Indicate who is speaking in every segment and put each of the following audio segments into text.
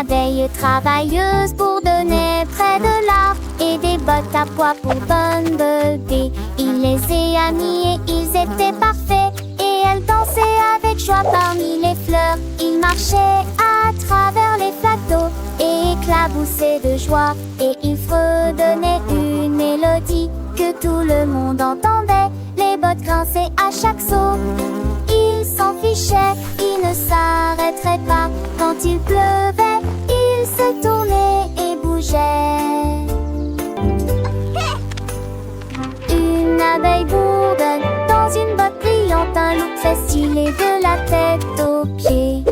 Speaker 1: abeille travailleuse pour donner près de l'arbre et des bottes à pois pour Bumblebee. Il les a mis et ils étaient parfaits et elle dansait avec joie parmi les fleurs. Il marchait à travers les plateaux et éclaboussait de joie et il fredonnait une mélodie que tout le monde entendait. Les bottes grinçaient à chaque saut. Il s'en fichait, il ne s'arrêterait pas. Quand il pleuvait, il se tournait et bougeait. Une abeille bourdonne dans une botte brillante, un look très stylé de la tête aux pieds.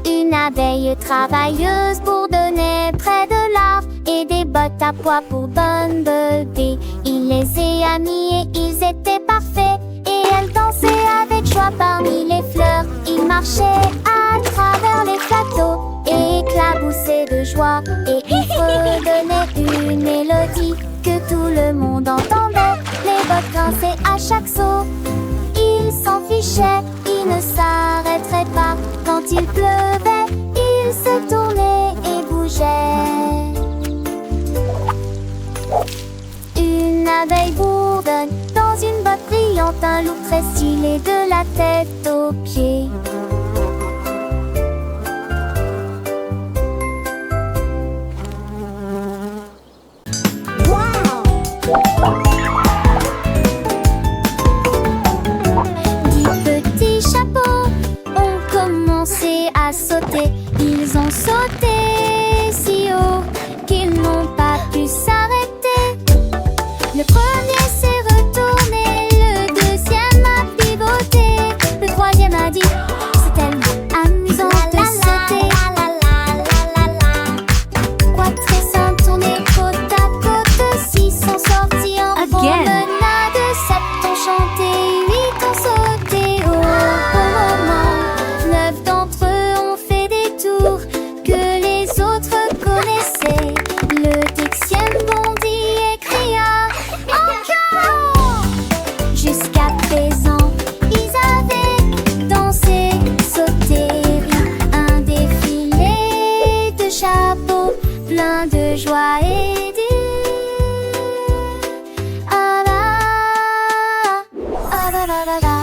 Speaker 1: Une abeille travailleuse pour donner près de l'arbre et des bottes à pois pour Bumblebee. Il les a mis et ils étaient parfaits et elle dansait avec joie parmi les fleurs. Il marchait à travers les plateaux et éclaboussait de joie et il fredonnait une mélodie que tout le monde entendait. Les bottes grinçaient à chaque saut. Il s'en fichait, il ne s'arrêterait pas. Quand il pleuvait, il se tournait et bougeait. Une abeille bourdonne dans une botte brillante, un look très stylé de la tête aux pieds. À sauter, ils ont sauté si haut qu'ils n'ont pas pu s'arrêter. Le premier s'est retourné, le deuxième a pivoté, le troisième a dit c'est tellement amusant de sauter. Quatre et cinq tournés côte à côte, six sont sortis en promenade, sept ont chanté, huit ont sauté au bon moment. 9 d'entre eux ont fait des tours que les autres connaissaient. Le 10e bondit et cria encore. Jusqu'à présent, ils avaient dansé, sauté, un défilé de chapeaux, plein de joie et ah la la la la.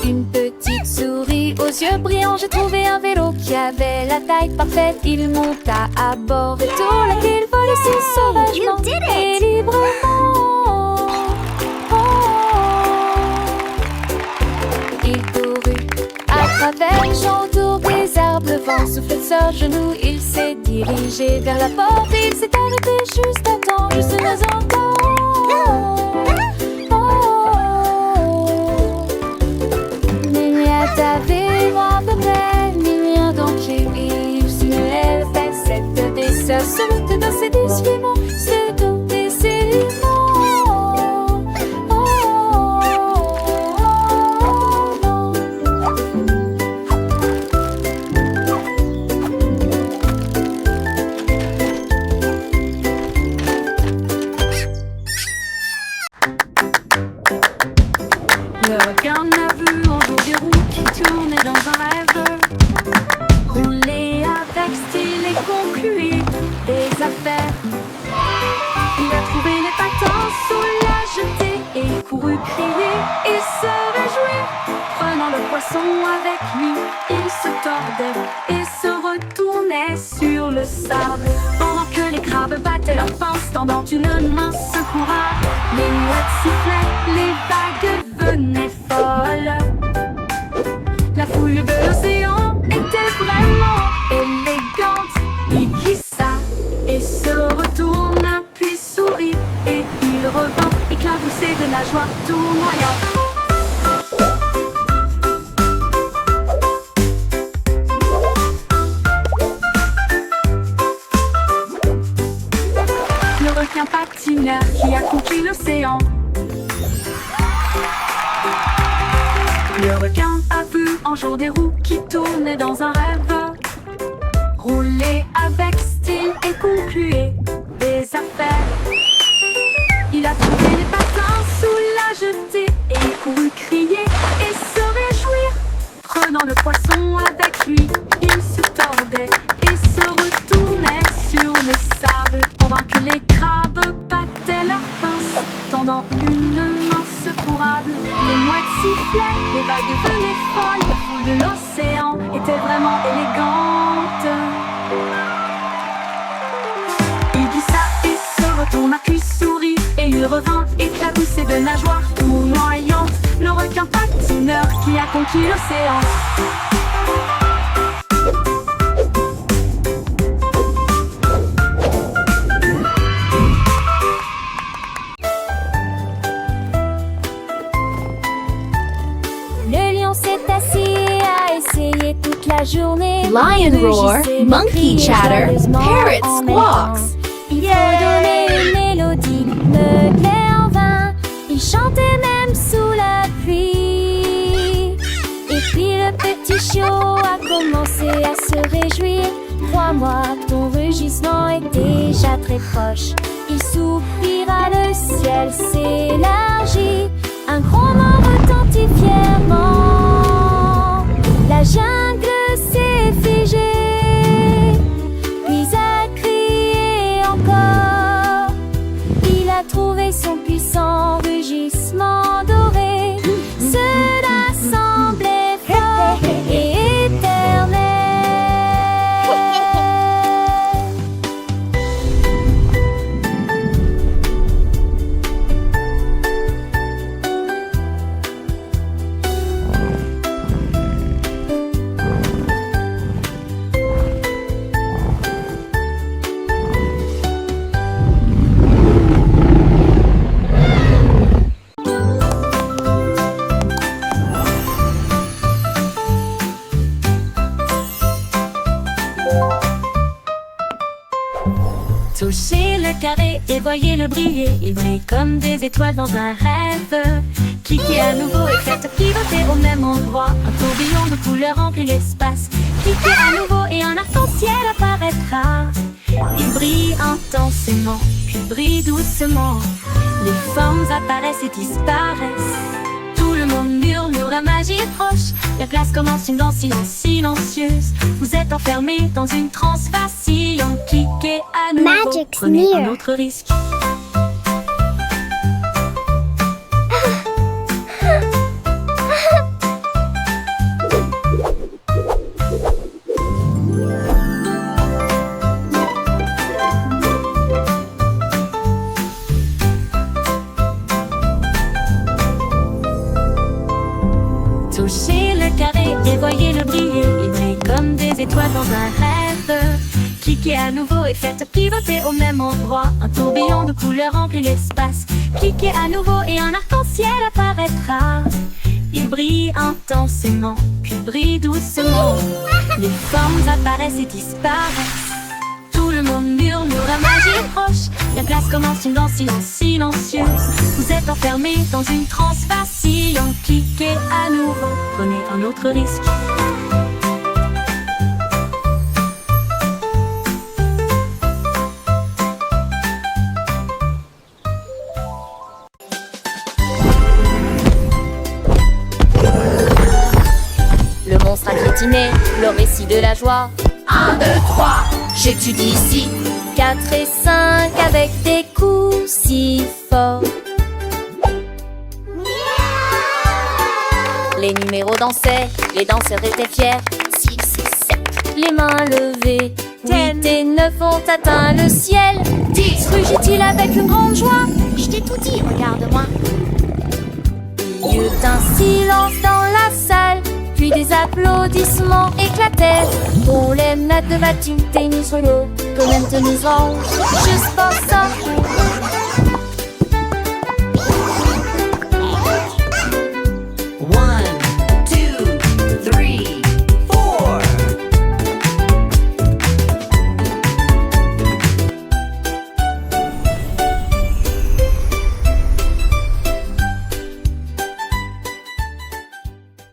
Speaker 1: Une petite souris aux yeux brillants, j'ai trouvé un vélo qui avait la taille parfaite. Il monta à bord et tout la ville volait si sauvagement et librement. Il courut à travers les champs autour des arbres. Le vent soufflait de ses genoux. Il s'est dirigé vers la porte. Il s'est arrêté juste à temps, juste un instant. T'avais à peu près millions d'entrées. Il se levait cette descente, se dans ses décilements, se dans des éléments. Le requin a vu en jour des roues qui tournaient dans un rêve. Rouler avec style et concluer des affaires. Il a trouvé les patins sous la jetée et couru crier et se réjouir. Prenant le poisson avec lui, il se tordait et se retournait sur le sable. Pendant que les crabes battaient leurs pinces, tendant une main secoura. Les mouettes sifflaient, les vagues venaient folles. La foule de l'océan était vraiment élégante. Il glissa et se retourna, puis sourit. Et il revint éclaboussé de la joie tournoyante. Le requin patineur qui a conquis l'océan Le requin a vu un jour des roues qui tournaient dans un rêve. Rouler avec style et concluer des affaires. Il a trouvé les patins sous la jetée et il courut crier et se réjouir. Prenant le poisson avec lui, il se tordait et se retournait sur le sable pendant que les crabes battaient leurs pinces. Tendant une mince courade, les mouettes sifflaient, les vagues venaient folles. La foule de l'océan était vraiment élégante. Il glissa et se retourna puis sourit et il revint éclaboussé de nageoires tournoyantes. Le requin patineur qui a conquis l'océan.
Speaker 2: Le lion s'est assis et a essayé toute la journée.
Speaker 3: Lion roar, monkey chatter, parrot squawks.
Speaker 2: Il faut donner une mélodie, me plaît en vain. Il chantait même sous la pluie. Et puis le petit chiot a commencé à se réjouir. Crois-moi, ton rugissement est déjà très proche. Il soupira, le ciel s'élargit. Un grondement retentit fièrement. La jungle s'est figée, puis a crié encore. Il a trouvé son puissant rugissement doré. Cela semblait fort et éternel.
Speaker 1: Touchez le carré et voyez-le briller. Il brille comme des étoiles dans un rêve. Cliquez à nouveau et faites pivoter au même endroit. Un tourbillon de couleurs remplit l'espace. Cliquez à nouveau et un arc-en-ciel apparaîtra. Il brille intensément, puis brille doucement. Les formes apparaissent et disparaissent. Tout le monde murmure, la magie est proche. La classe commence une danse silencieuse. Vous êtes enfermés dans une transe vacillante. Cliquez à nouveau,
Speaker 2: Magic's
Speaker 1: prenez un
Speaker 2: near.
Speaker 1: autre risque. Touchez le carré et voyez-le briller. Il brille comme des étoiles dans un rêve. Cliquez à nouveau et faites pivoter au même endroit. Un tourbillon de couleurs remplit l'espace. Cliquez à nouveau et un arc-en-ciel apparaîtra. Il brille intensément, puis brille doucement. Les formes apparaissent et disparaissent. Tout le monde murmure, la magie est proche. La classe commence une danse silencieuse. Vous êtes enfermés dans une transe vacillante. Cliquez à nouveau, prenez un autre risque.
Speaker 3: Le monstre a piétiné, le récit de la joie. 1, 2, 3, j'étudie ici.
Speaker 2: 4 et 5 avec des coups si forts.
Speaker 3: Les numéros dansaient, les danseurs étaient fiers. 6 et 7,
Speaker 2: Les mains levées, 8 et 9 ont atteint le ciel.
Speaker 3: 10,
Speaker 2: Rugit-il avec une grande joie.
Speaker 3: je t'ai tout dit, regarde-moi.
Speaker 2: Il y eut un silence dans la salle, puis des applaudissements éclatèrent. Pour les maîtres de bâtiment, tennis sur l'eau, comme un tennis orange, juste pour ça.